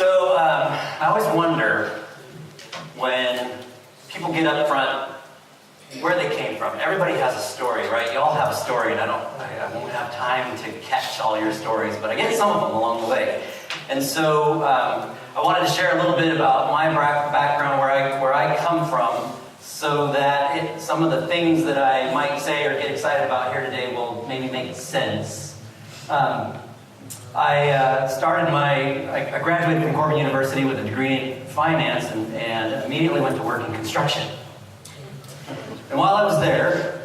I always wonder when people get up front where they came from. Everybody has a story, right? You all have a story, and I won't have time to catch all your stories, but I get some of them along the way. And so I wanted to share a little bit about my background, where I come from, so that some of the things that I might say or get excited about here today will maybe make sense. I graduated from Corbin University with a degree in finance and immediately went to work in construction. And while I was there,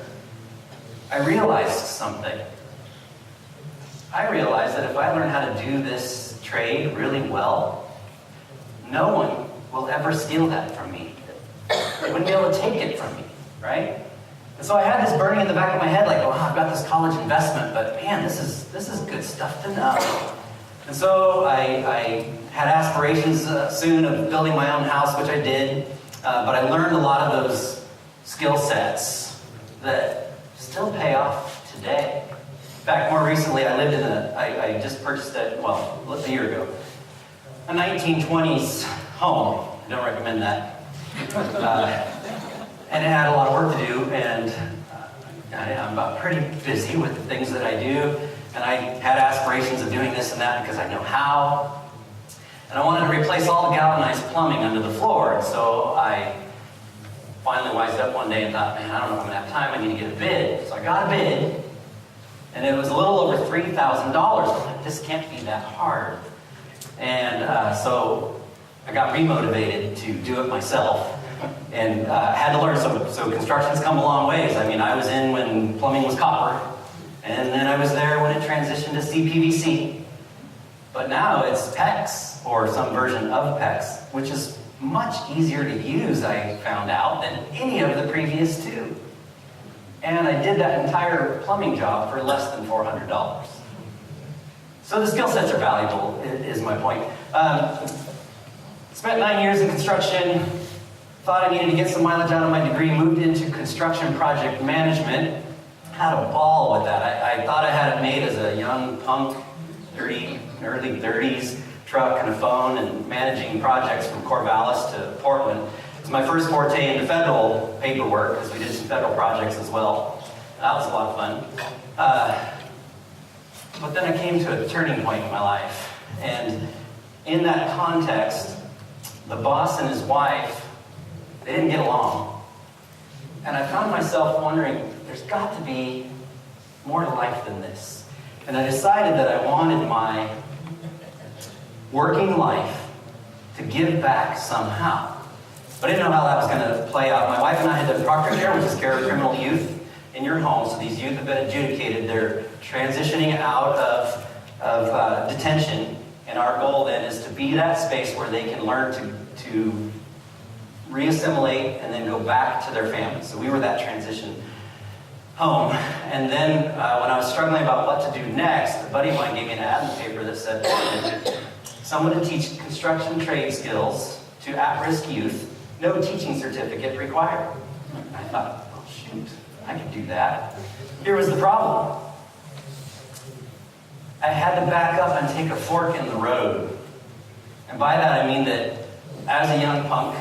I realized something. I realized that if I learn how to do this trade really well, no one will ever steal that from me. They wouldn't be able to take it from me, right? And so I had this burning in the back of my head, like, oh, I've got this college investment, but man, this is good stuff to know. And so I had aspirations soon of building my own house, which I did, but I learned a lot of those skill sets that still pay off today. In fact, more recently, I just purchased a year ago, a 1920s home. I don't recommend that. And it had a lot of work to do, and I'm pretty busy with the things that I do, and I had aspirations of doing this and that because I know how. And I wanted to replace all the galvanized plumbing under the floor, and so I finally wised up one day and thought, man, I don't know if I'm going to have time, I need to get a bid. So I got a bid, and it was a little over $3,000. I'm like, this can't be that hard. And so I got remotivated to do it myself. And had to learn. So construction's come a long ways. I mean, I was in when plumbing was copper, and then I was there when it transitioned to CPVC. But now it's PEX, or some version of PEX, which is much easier to use, I found out, than any of the previous two. And I did that entire plumbing job for less than $400. So the skill sets are valuable, is my point. Spent 9 years in construction. Thought I needed to get some mileage out of my degree, moved into construction project management. Had a ball with that. I thought I had it made as a young punk, early 30s, truck and a phone, and managing projects from Corvallis to Portland. It was my first forte into federal paperwork, because we did some federal projects as well. That was a lot of fun. But then I came to a turning point in my life. And in that context, the boss and his wife, they didn't get along. And I found myself wondering, there's got to be more to life than this. And I decided that I wanted my working life to give back somehow. But I didn't know how that was going to play out. My wife and I had done Proctor Care, which is care of criminal youth in your home. So these youth have been adjudicated. They're transitioning out of detention. And our goal then is to be that space where they can learn to reassimilate and then go back to their families. So we were that transition home. And then when I was struggling about what to do next, a buddy of mine gave me an ad in the paper that said, someone to teach construction trade skills to at-risk youth, no teaching certificate required. And I thought, oh shoot, I could do that. Here was the problem. I had to back up and take a fork in the road. And by that I mean that as a young punk,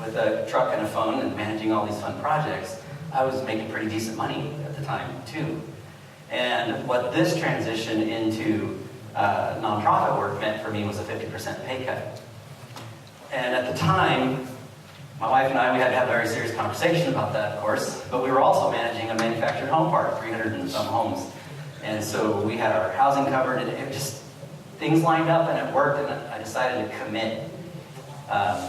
with a truck and a phone and managing all these fun projects, I was making pretty decent money at the time, too. And what this transition into nonprofit work meant for me was a 50% pay cut. And at the time, my wife and I, we had to have a very serious conversation about that, of course, but we were also managing a manufactured home park, 300 and some homes. And so we had our housing covered, and it just, things lined up and it worked, and I decided to commit.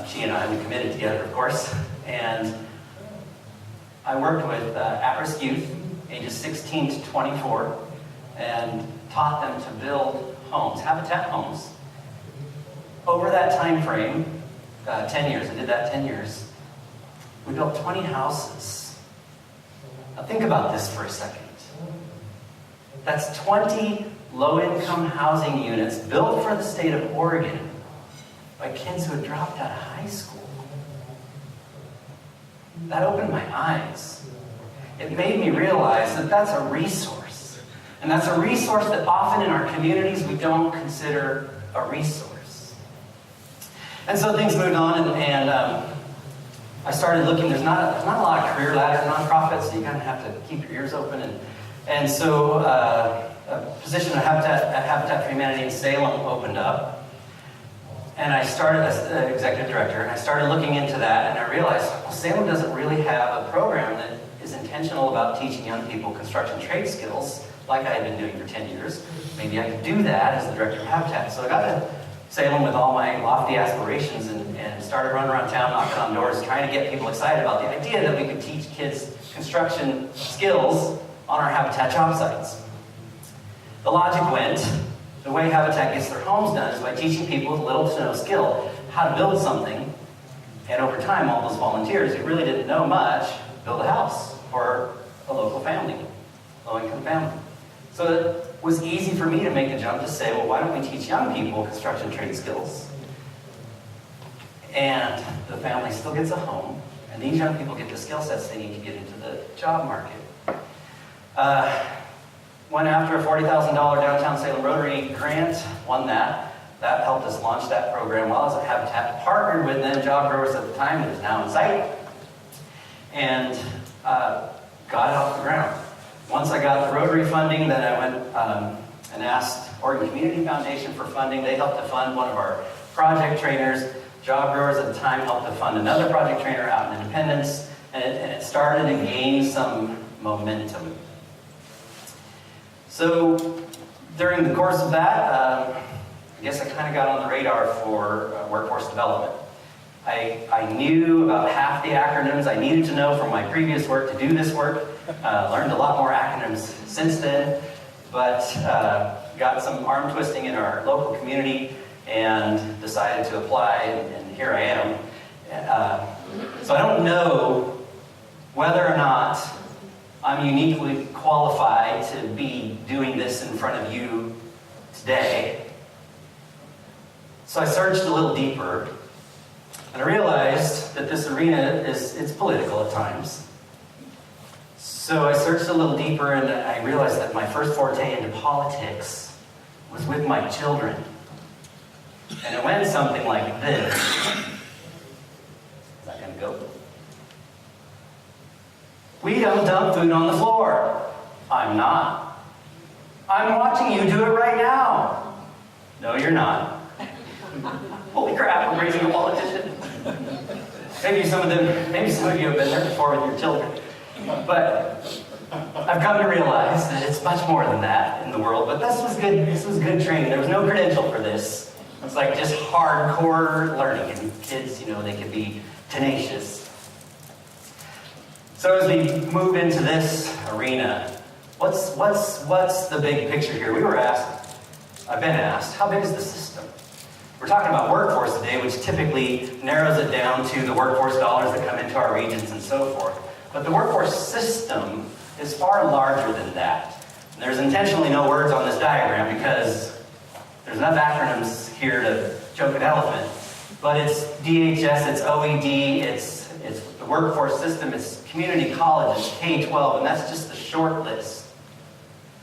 She and I, we committed together, of course, and I worked with at-risk youth, ages 16 to 24, and taught them to build homes, habitat homes. Over that time frame, 10 years, I did that 10 years, we built 20 houses. Now think about this for a second. That's 20 low-income housing units built for the state of Oregon by kids who had dropped out of high school. That opened my eyes. It made me realize that that's a resource. And that's a resource that often in our communities we don't consider a resource. And so things moved on, and I started looking. There's not a lot of career ladder nonprofits, so you kind of have to keep your ears open. And so a position at Habitat for Humanity in Salem opened up. And I started as the executive director, and I started looking into that, and I realized, well, Salem doesn't really have a program that is intentional about teaching young people construction trade skills like I had been doing for 10 years. Maybe I could do that as the director of Habitat. So I got to Salem with all my lofty aspirations and started running around town, knocking on doors, trying to get people excited about the idea that we could teach kids construction skills on our Habitat job sites. The logic went, the way Habitat gets their homes done is by teaching people with little to no skill how to build something. And over time, all those volunteers who really didn't know much build a house for a local family, low-income family. So it was easy for me to make the jump to say, well, why don't we teach young people construction trade skills? And the family still gets a home, and these young people get the skill sets they need to get into the job market. Went after a $40,000 downtown Salem Rotary grant, won that. That helped us launch that program while I was at Habitat. Partnered with then Job Growers at the time, that is now in sight, and got it off the ground. Once I got the Rotary funding, then I went and asked Oregon Community Foundation for funding. They helped to fund one of our project trainers. Job Growers at the time helped to fund another project trainer out in Independence, and it started to gain some momentum. So during the course of that, I guess I kind of got on the radar for workforce development. I knew about half the acronyms I needed to know from my previous work to do this work. Learned a lot more acronyms since then, but got some arm twisting in our local community and decided to apply, and here I am. So I don't know whether or not I'm uniquely qualified to be doing this in front of you today. So I searched a little deeper, and I realized that this arena it's political at times. So I searched a little deeper, and I realized that my first forte into politics was with my children. And it went something like this. Is that going to go? We don't dump food on the floor. I'm not. I'm watching you do it right now. No, you're not. Holy crap, I'm raising a politician. Maybe some of you have been there before with your children. But I've come to realize that it's much more than that in the world. But this was good training. There was no credential for this. It's like just hardcore learning. And kids, they can be tenacious. So as we move into this arena, what's the big picture here? I've been asked, how big is the system? We're talking about workforce today, which typically narrows it down to the workforce dollars that come into our regions and so forth. But the workforce system is far larger than that. And there's intentionally no words on this diagram because there's enough acronyms here to choke an elephant. But it's DHS, it's OED, it's the workforce system, it's community college, it's K-12, and that's just the short list.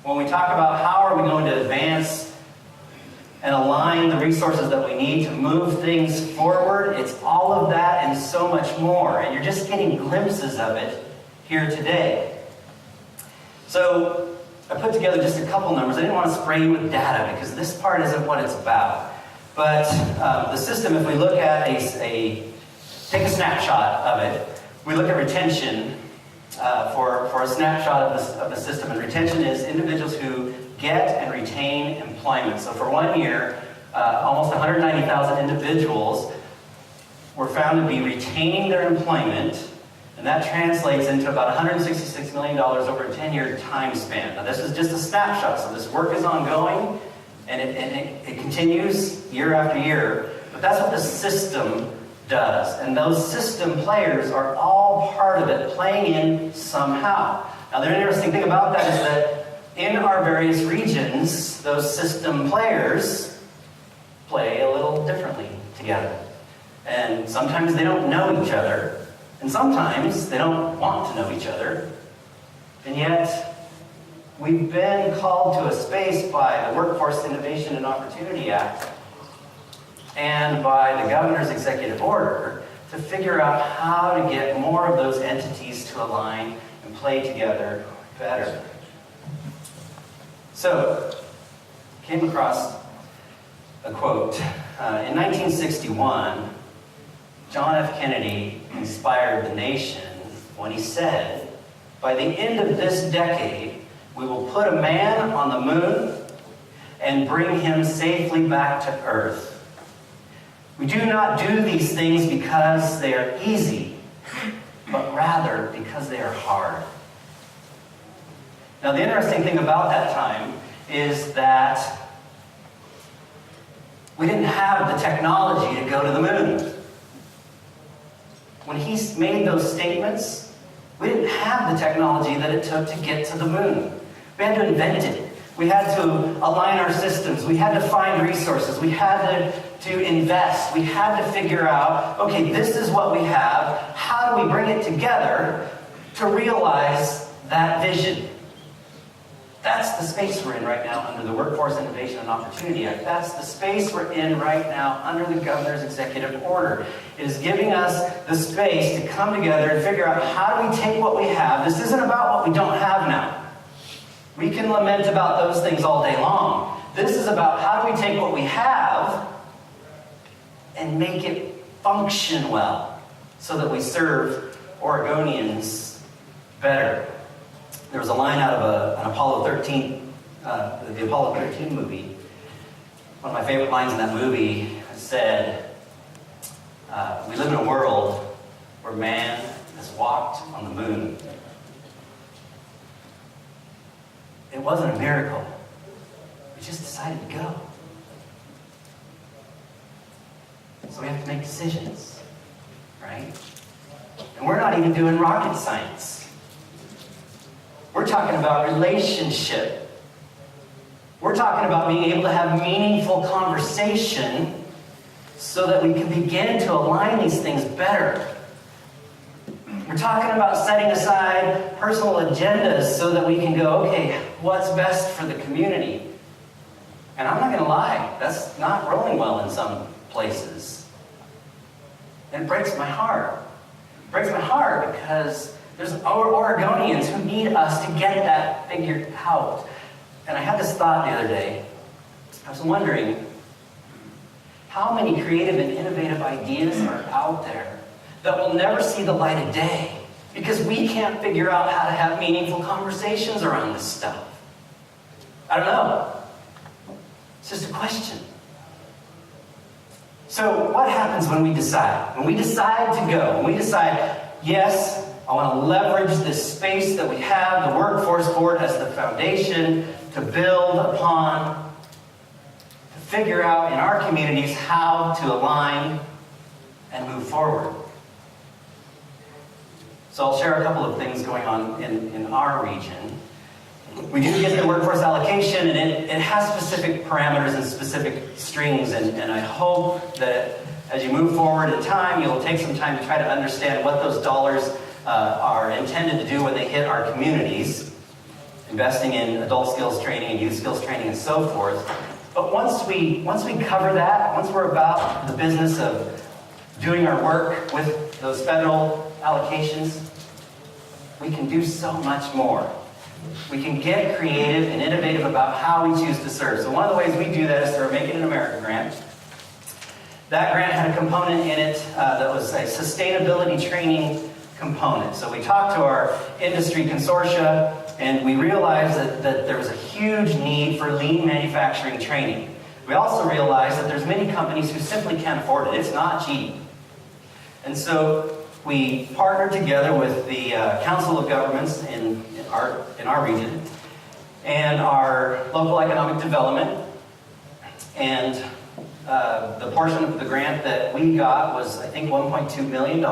When we talk about how are we going to advance and align the resources that we need to move things forward, it's all of that and so much more. And you're just getting glimpses of it here today. So I put together just a couple numbers. I didn't want to spray you with data because this part isn't what it's about. But the system, if we look at take a snapshot of it, we look at retention for a snapshot of the system. And retention is individuals who get and retain employment. So for 1 year, almost 190,000 individuals were found to be retaining their employment, and that translates into about $166 million over a 10-year time span. Now this is just a snapshot, so this work is ongoing, and it continues year after year, but that's what the system does. And those system players are all part of it, playing in somehow. Now the interesting thing about that is that in our various regions, those system players play a little differently together. And sometimes they don't know each other, and sometimes they don't want to know each other. And yet, we've been called to a space by the Workforce Innovation and Opportunity Act and by the governor's executive order to figure out how to get more of those entities to align and play together better. So, came across a quote. In 1961, John F. Kennedy inspired the nation when he said, "By the end of this decade, we will put a man on the moon and bring him safely back to Earth. We do not do these things because they are easy, but rather because they are hard." Now, the interesting thing about that time is that we didn't have the technology to go to the moon. When he made those statements, we didn't have the technology that it took to get to the moon. We had to invent it. We had to align our systems. We had to find resources. We had to invest. We had to figure out, okay, this is what we have. How do we bring it together to realize that vision? That's the space we're in right now under the Workforce Innovation and Opportunity Act. That's the space we're in right now under the governor's executive order. It is giving us the space to come together and figure out how do we take what we have. This isn't about what we don't have now. We can lament about those things all day long. This is about how do we take what we have and make it function well so that we serve Oregonians better. There was a line out of an Apollo 13, the Apollo 13 movie. One of my favorite lines in that movie said, "We live in a world where man has walked on the moon." It wasn't a miracle. We just decided to go. So we have to make decisions, right? And we're not even doing rocket science. We're talking about relationship. We're talking about being able to have meaningful conversation so that we can begin to align these things better. We're talking about setting aside personal agendas so that we can go, okay, what's best for the community? And I'm not going to lie, that's not rolling well in some places. And it breaks my heart. It breaks my heart because there's Oregonians who need us to get that figured out. And I had this thought the other day. I was wondering how many creative and innovative ideas are out there that will never see the light of day because we can't figure out how to have meaningful conversations around this stuff. I don't know. It's just a question. So what happens when we decide? When we decide to go, when we decide, yes, I want to leverage this space that we have, the workforce board as the foundation to build upon, to figure out in our communities how to align and move forward. So I'll share a couple of things going on in our region. We do get the workforce allocation, and it has specific parameters and specific strings, and I hope that as you move forward in time, you'll take some time to try to understand what those dollars are intended to do when they hit our communities, investing in adult skills training and youth skills training and so forth. But once we cover that, once we're about the business of doing our work with those federal allocations, we can do so much more. We can get creative and innovative about how we choose to serve. So one of the ways we do that is through our Make It in America grant. That grant had a component in it that was a sustainability training component. So we talked to our industry consortia, and we realized that there was a huge need for lean manufacturing training. We also realized that there's many companies who simply can't afford it. It's not cheap. And so we partnered together with the Council of Governments in our region and our local economic development. And the portion of the grant that we got was, I think, $1.2 million.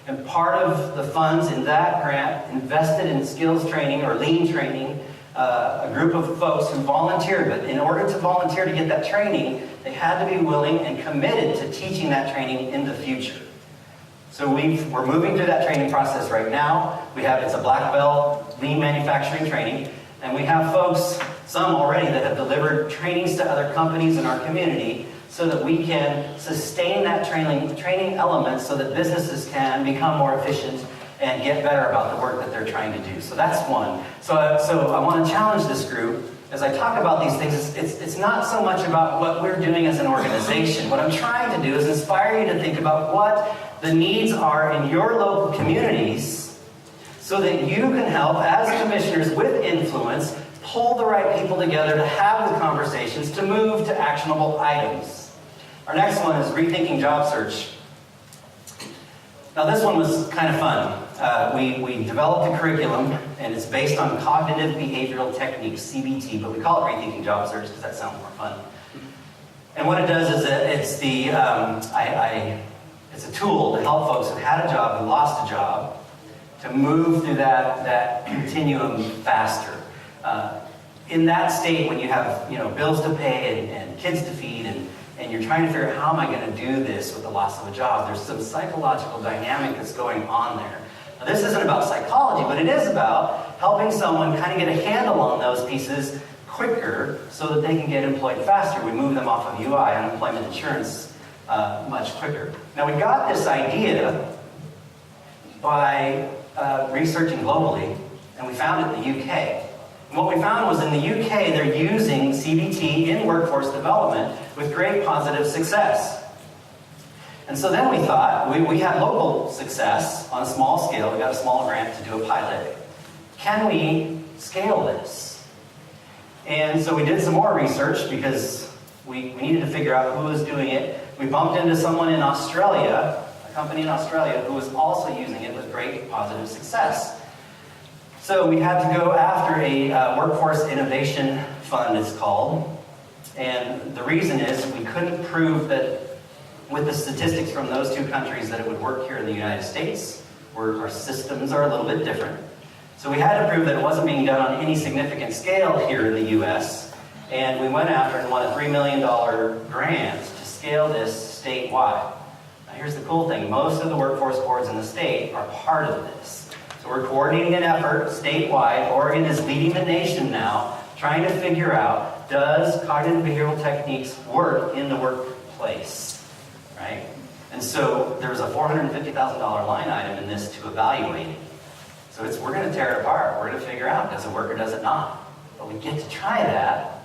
And part of the funds in that grant invested in skills training or lean training, a group of folks who volunteered. But in order to volunteer to get that training, they had to be willing and committed to teaching that training in the future. So we're moving through that training process right now. It's a black belt lean manufacturing training. And we have folks, some already, that have delivered trainings to other companies in our community so that we can sustain that training element so that businesses can become more efficient and get better about the work that they're trying to do. So that's one. So I want to challenge this group. As I talk about these things, it's not so much about what we're doing as an organization. What I'm trying to do is inspire you to think about what the needs are in your local communities so that you can help, as commissioners with influence, pull the right people together to have the conversations to move to actionable items. Our next one is rethinking job search. Now this one was kind of fun. We developed a curriculum, and it's based on cognitive behavioral techniques, CBT, but we call it rethinking job search because that sounds more fun. And what it does is it's it's a tool to help folks who had a job and lost a job to move through that continuum faster. In that state, when you have bills to pay and kids to feed, and you're trying to figure out how am I going to do this with the loss of a job, there's some psychological dynamic that's going on there. Now, this isn't about psychology, but it is about helping someone kind of get a handle on those pieces quicker so that they can get employed faster. We move them off of UI, unemployment insurance, much quicker. Now, we got this idea by researching globally, and we found it in the UK. And what we found was in the UK, they're using CBT in workforce development with great positive success. And so then we thought, we had local success on a small scale. We got a small grant to do a pilot. Can we scale this? And so we did some more research because we needed to figure out who was doing it. We bumped into someone in Australia, a company in Australia, who was also using it with great positive success. So we had to go after a workforce innovation fund, it's called. And the reason is we couldn't prove that with the statistics from those two countries that it would work here in the United States, where our systems are a little bit different. So we had to prove that it wasn't being done on any significant scale here in the US. And we went after and won a $3 million grant to scale this statewide. Now here's the cool thing. Most of the workforce boards in the state are part of this. So we're coordinating an effort statewide. Oregon is leading the nation now, trying to figure out, does cognitive behavioral techniques work in the workplace, right? And so there's a $450,000 line item in this to evaluate it. So we're going to tear it apart. We're going to figure out, does it work or does it not? But we get to try that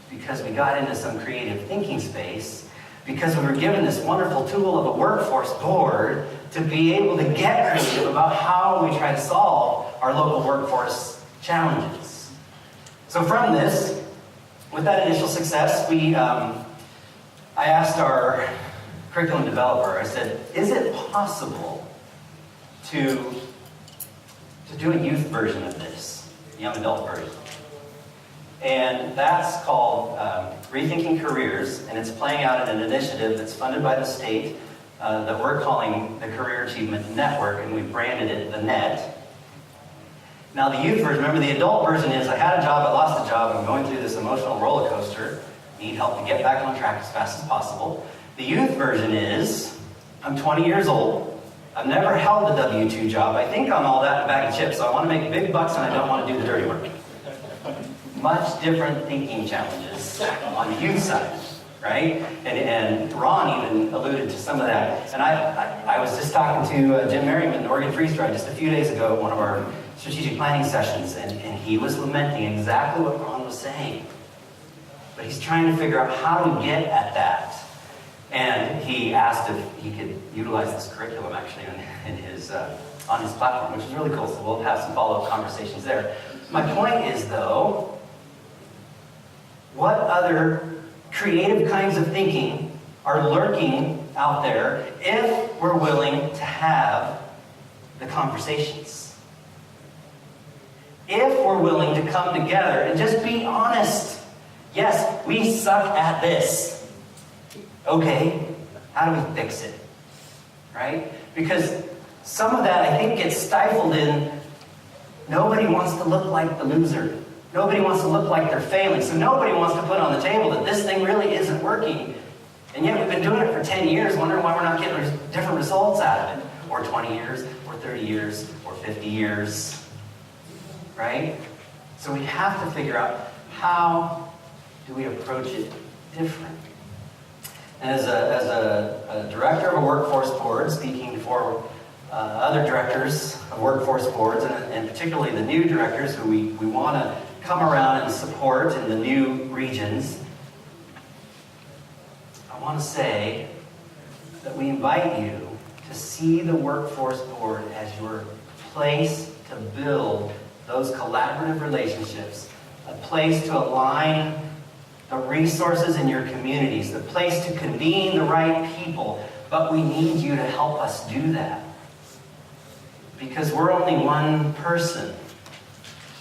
because we got into some creative thinking space, because we were given this wonderful tool of a workforce board to be able to get creative about how we try to solve our local workforce challenges. So from this, with that initial success, I asked our curriculum developer, I said, is it possible to do a youth version of this, young adult version? And that's called Rethinking Careers, and it's playing out in an initiative that's funded by the state that we're calling the Career Achievement Network, and we branded it the NET. Now the youth version, remember the adult version is, I had a job, I lost a job, I'm going through this emotional roller coaster, need help to get back on track as fast as possible. The youth version is, I'm 20 years old, I've never held a W-2 job, I think I'm all that in a bag of chips, so I want to make big bucks and I don't want to do the dirty work. Much different thinking challenges on the youth side, right? And Ron even alluded to some of that. And I was just talking to Jim Merriman, the Oregon Freeze Drive, just a few days ago at one of our strategic planning sessions, and he was lamenting exactly what Ron was saying. But he's trying to figure out how to get at that. And he asked if he could utilize this curriculum actually on his platform, which is really cool, so we'll have some follow-up conversations there. My point is, though, what other creative kinds of thinking are lurking out there if we're willing to have the conversations? If we're willing to come together and just be honest. Yes, we suck at this. Okay, how do we fix it? Right? Because some of that, I think, gets stifled in nobody wants to look like the loser. Nobody wants to look like they're failing. So nobody wants to put on the table that this thing really isn't working. And yet we've been doing it for 10 years, wondering why we're not getting different results out of it. Or 20 years, or 30 years, or 50 years. Right? So we have to figure out, how do we approach it different? And as a director of a workforce board, speaking for other directors of workforce boards, and particularly the new directors who we want to come around and support in the new regions, I want to say that we invite you to see the workforce board as your place to build those collaborative relationships, a place to align the resources in your communities, the place to convene the right people, but we need you to help us do that. Because we're only one person,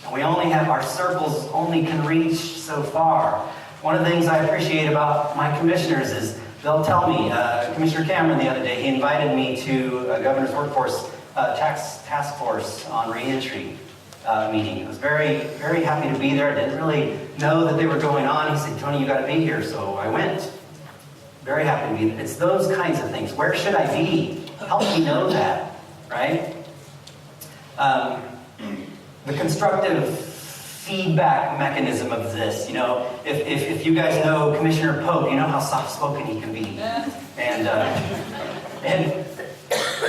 and we only have, our circles only can reach so far. One of the things I appreciate about my commissioners is they'll tell me, Commissioner Cameron the other day, he invited me to a governor's workforce task force on reentry meeting. I was very, very happy to be there. I didn't really know that they were going on. He said, Tony, you got to be here. So I went. Very happy to be there. It's those kinds of things. Where should I be? Help me know that, right? The constructive feedback mechanism of this, you know, if you guys know Commissioner Pope, you know how soft-spoken he can be. And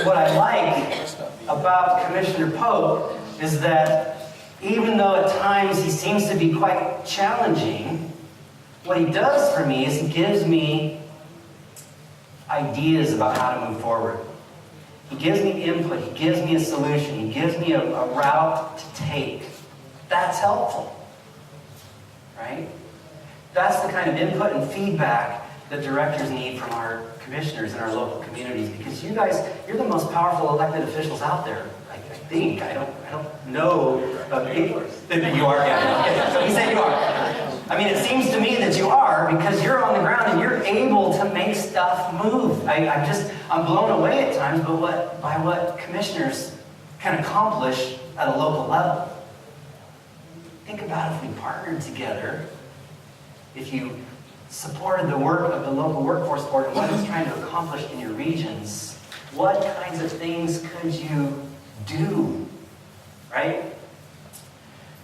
what I like about Commissioner Pope is that even though at times he seems to be quite challenging, what he does for me is he gives me ideas about how to move forward. He gives me input, he gives me a solution, he gives me a route to take. That's helpful, right? That's the kind of input and feedback that directors need from our commissioners in our local communities, because you guys, you're the most powerful elected officials out there. I think. I don't know. You are, yeah. Okay. So he said you are. I mean, it seems to me that you are, because you're on the ground and you're able to make stuff move. I'm blown away at times by what commissioners can accomplish at a local level. Think about if we partnered together, if you supported the work of the local workforce board and what it's trying to accomplish in your regions, what kinds of things could you do, right?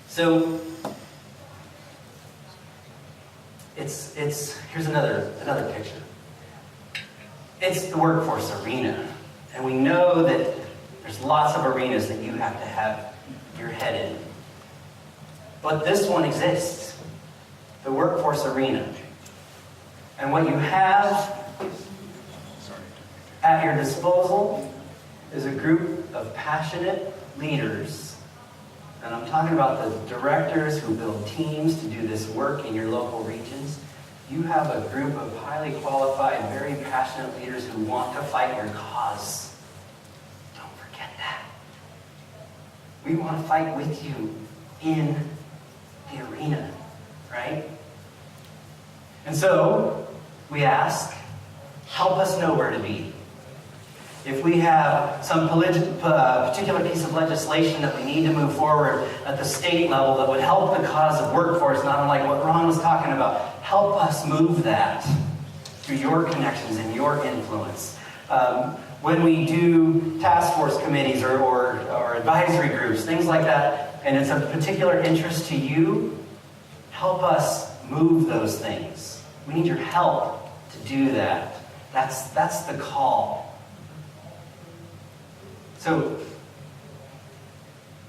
So here's another picture. It's the workforce arena, and we know that there's lots of arenas that you have to have your head in. But this one exists, the workforce arena. And what you have at your disposal is a group of passionate leaders. And I'm talking about the directors who build teams to do this work in your local regions. You have a group of highly qualified, very passionate leaders who want to fight your cause. Don't forget that. We want to fight with you in the arena, right? And so, we ask, help us know where to be. If we have some particular piece of legislation that we need to move forward at the state level that would help the cause of workforce, not unlike what Ron was talking about, help us move that through your connections and your influence. When we do task force committees or advisory groups, things like that, and it's of particular interest to you, help us move those things. We need your help to do that. That's the call. So,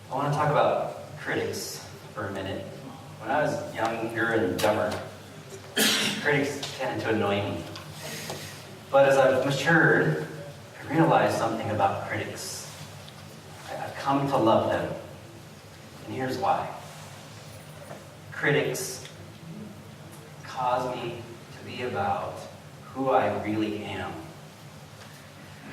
I want to talk about critics for a minute. When I was younger and dumber, critics tended to annoy me. But as I've matured, I realized something about critics. I've come to love them. And here's why. Critics cause me to be about who I really am.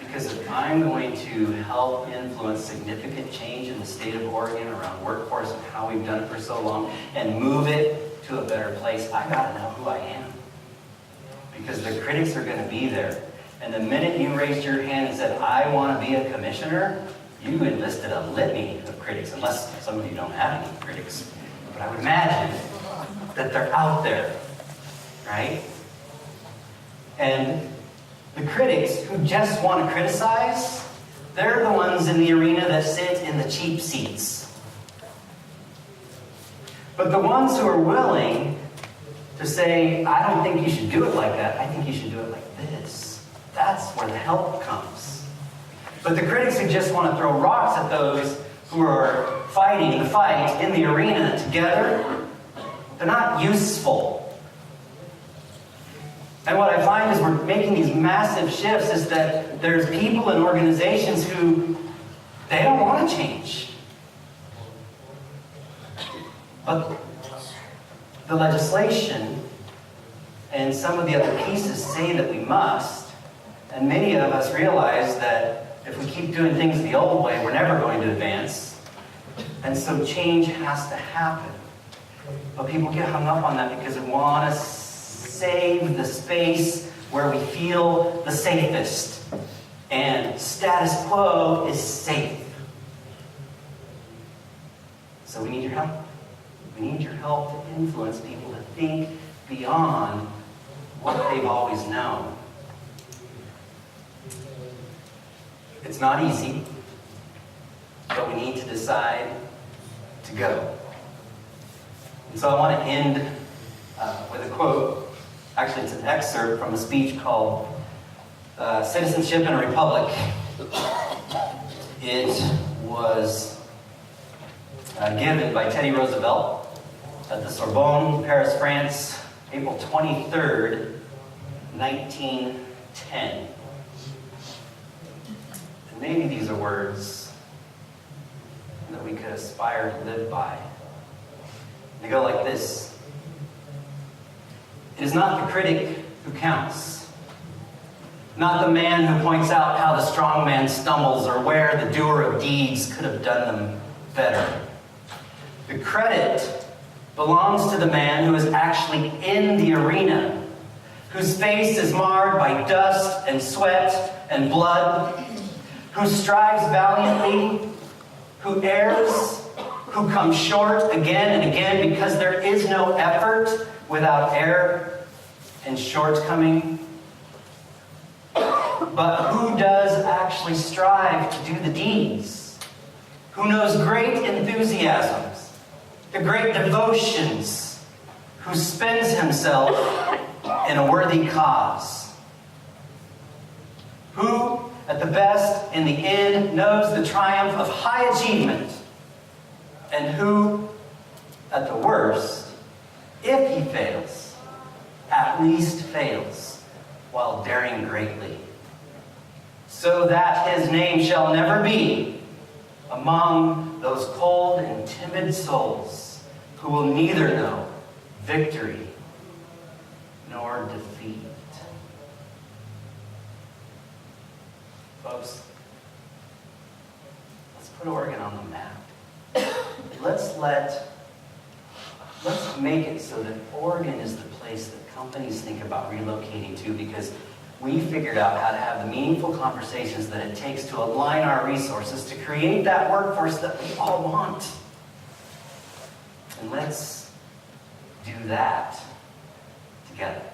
Because if I'm going to help influence significant change in the state of Oregon around workforce and how we've done it for so long, and move it to a better place, I gotta know who I am. Because the critics are gonna be there. And the minute you raised your hand and said, I want to be a commissioner, you enlisted a litany of critics, unless some of you don't have any critics. But I would imagine that they're out there, right? And the critics who just want to criticize, they're the ones in the arena that sit in the cheap seats. But the ones who are willing to say, I don't think you should do it like that. I think you should do it like this. That's where the help comes. But the critics who just want to throw rocks at those who are fighting the fight in the arena together, they're not useful. And what I find is we're making these massive shifts is that there's people and organizations who, they don't want to change. But the legislation and some of the other pieces say that we must. And many of us realize that if we keep doing things the old way, we're never going to advance. And so change has to happen. But people get hung up on that because they want to save the space where we feel the safest. And status quo is safe. So we need your help. We need your help to influence people to think beyond what they've always known. It's not easy, but we need to decide to go. And so I want to end with a quote. Actually, it's an excerpt from a speech called Citizenship in a Republic. It was given by Teddy Roosevelt at the Sorbonne, Paris, France, April 23rd, 1910. And maybe these are words that we could aspire to live by. They go like this. It is not the critic who counts, not the man who points out how the strong man stumbles or where the doer of deeds could have done them better. The credit belongs to the man who is actually in the arena, whose face is marred by dust and sweat and blood, who strives valiantly, who errs, who comes short again and again, because there is no effort without error and shortcoming. But who does actually strive to do the deeds? Who knows great enthusiasms, the great devotions, who spends himself in a worthy cause? Who, at the best, in the end, knows the triumph of high achievement? And who, at the worst, if he fails, at least fails while daring greatly, so that his name shall never be among those cold and timid souls who will neither know victory nor defeat. Folks, let's put Oregon on the map. Let's make it so that Oregon is the place that companies think about relocating to, because we figured out how to have the meaningful conversations that it takes to align our resources to create that workforce that we all want. And let's do that together.